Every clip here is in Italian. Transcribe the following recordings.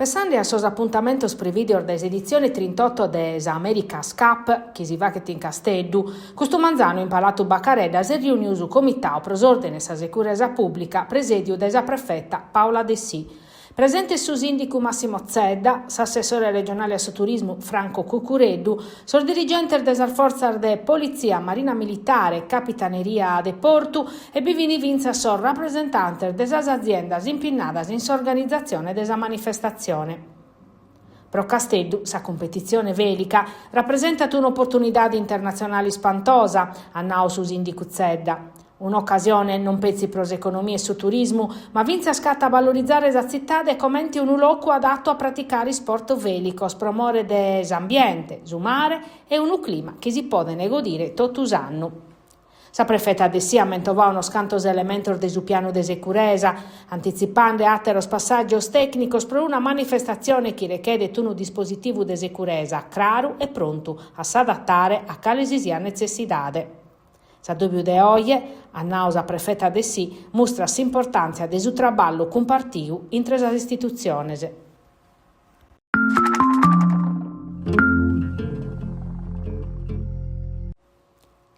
Passando a sos appuntamentos per video des edizioni 38 des America's Cup, che si va che in Casteddu, questo manzano in Palatu Baccaredda si riuniu su comitao pros ordenes a securesa pubblica presidiu desa prefetta Paola De Sì. Presente su sindico Massimo Zedda, s'assessore regionale a turismo Franco Cucureddu, sos dirigente des forza de Polizia, Marina Militare, Capitaneria de Portu e bivini vinza sor rappresentante desas aziendas impinnadas in s'organizzazione desa manifestazione. Pro Casteddu, sa competizione velica, rappresenta un'opportunità internazionale spantosa, annao su sindico Zedda. Un'occasione non pezzi pros economia e su turismo, ma vinza scatta a valorizzare esa città e commenti un luogo adatto a praticare sport velicos, promore des ambiente, su mare e un clima che si può negodire totus'annu. Sa prefetta De Sì ammentovà uno scantos elementos de su piano de securesa, anticipando atteros passaggios tecnicos per una manifestazione che richiede un dispositivo de securesa claro e pronto a s'adattare a cale si sia necessidade. Sa dubbio de oie, a nausa prefetta De Sì, mostra s'importanza de su traballo compartiu intre as istituziones.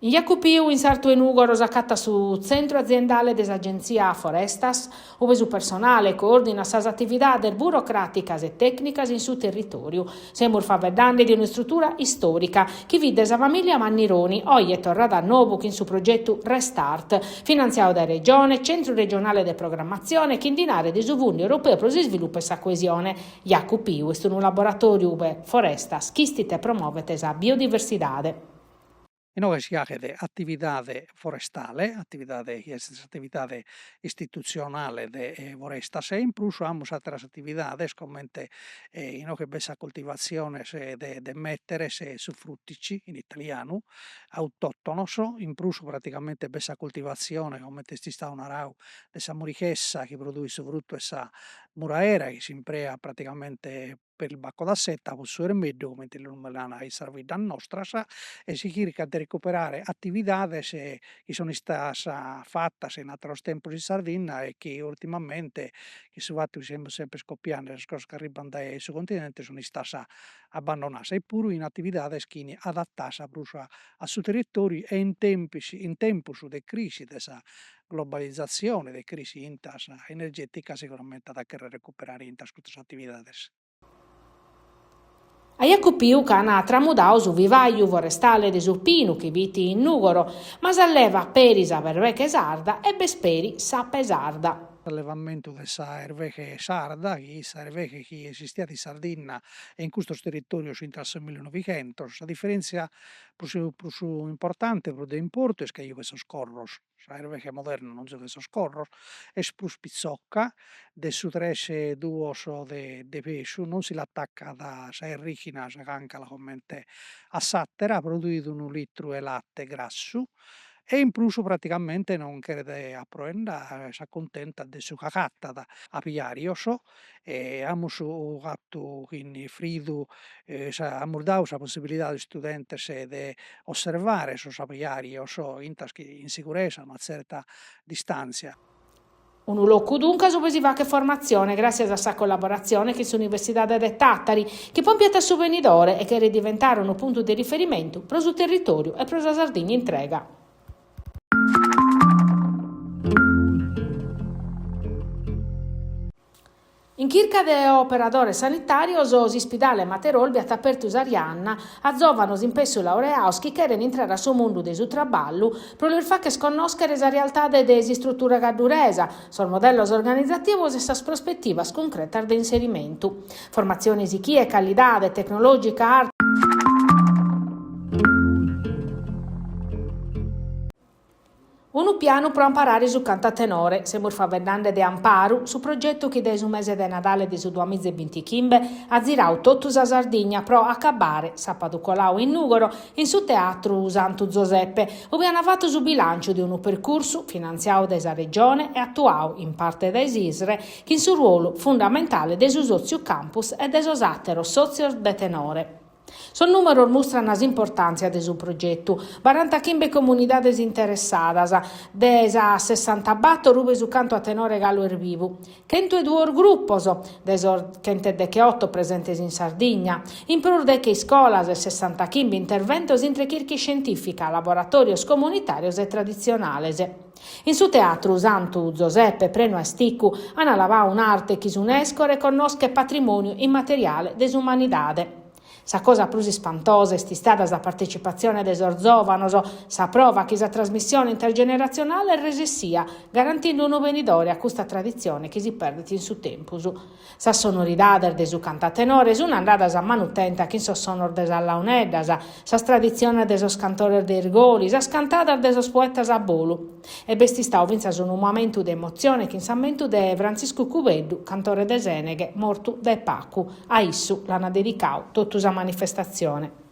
In Jacupiu, in Sartu e Nugo, rosacatta su centro aziendale dell'agenzia Forestas, ove su personale coordina sas attività burocraticas e tecnicas in su territorio. Sembra favedande di una struttura storica che vide sa famiglia Mannironi, oggi tornata a nuovo in su progetto Restart, finanziato da Regione, Centro Regionale di Programmazione, che indinare di su Fondo Europeo per lo sviluppo e sa coesione. Jacupiu è un laboratorio ove Forestas chistite e promuovete sa biodiversità. E noi si ha de attividade forestale, attividade istituzionale de forestas e in plus amos otras attividades commente in che bessa coltivazione de metteres su fruttici in italiano autoctonos, in plus praticamente bessa coltivazione come sti sta una rau de sa murichessa che produce frutto e sa muraera che si imprea praticamente per il bacco da setta, con suo remedio, come te lo melana e servita nostra, e si cerca di recuperare attività che sono state fatte in altri tempi in Sardegna e che ultimamente, che si va sempre scoppiando, le cose che arrivano dal suo continente, sono state abbandonate, eppure in attività che adattate a suo territorio e in tempi di crisi, della globalizzazione, di crisi energetica, sicuramente da recuperare in queste attività. A Jacupiu cana tramudau su vivaio forestale de Surpinu che viti in Nugoro, ma s'alleva perisa verveche sarda e besperi sape sarda. Allevamento della erveche sarda, che sa erveche che esisteva in Sardegna e in questo territorio sin dal 1900. La differenza più importante per l'importo è che io sono scorros, la erveche moderna non sono scorros, è più spizzocca, del su tresce duoso de pesce, non si l'attacca da sa erricina, sa cancala come a sattera, produce 1 litro di latte grasso, e in plus praticamente non crede a proenda, si accontenta de su cacatta a pigliarioso e amus fatto quindi fridu, amus dau sa possibilità di studentes de osservare sos apiarioso in sicurezza a una certa distanza. Un luogo dunque dove si va che formazione grazie a questa collaborazione che l'Università de Tattari, che poi piatta su venidore e che ridiventare un punto di riferimento per il territorio e per la Sardegna entrega. In chirca de operadores sanitarios, os ispidale Materol biat apertus Arianna azzovanos in pesso laureaos che cheren entrare a suo mondo de su traballu pro il fa che sconnoscere sa realtà de desi struttura gadduresa, sul modellos organizzativos e sas prospettivas concretas de inserimento. Formazione isichie, qualità, tecnologica, arte. Un piano pro imparare su cantatenore, sembra favennande de Amparu, su progetto che su mese de Natale di su 2025 ha girato tutta la Sardegna pro accabare sabato colau in Nugoro in su teatro Santo Giuseppe, dove hanno fatto su bilancio di un percorso finanziato dalla regione e attuato in parte da Isisre, che in su ruolo fondamentale del suo sozio campus e del suo attero sozio de tenore. Son números mostran las importancia de su progetto. 45 comunidades interessadas, desa 64 rube su canto a tenore gallo ervivu. 102 gruppos, desor 108 presentes in Sardegna. In plur de che scolas e 65 interventos intre chirchi scientifica, laboratorios comunitarios e tradizionales. In su teatro Santu Giuseppe Preno Sticu hanno lavato un'arte che UNESCO riconosce patrimonio immateriale dell'umanità. Sa cosa più spantosa è stata la partecipazione dei giovanos, sa prova che la trasmissione intergenerazionale resessia, garantendo un venidore a questa tradizione che si perde in su tempo. Sa sonorità de su cantatenore sono andata a manutenta che so sonor de launeddas, sa tradizione de sos cantores de ergoli, sa scantata de sos poetas a bolu. E besti stau vinza un momento di emozione che in sammento de Francisco Cubeddu, cantore de Seneghe, morto de Pacu, a issu l'hanno dedicato tutta la manifestazione.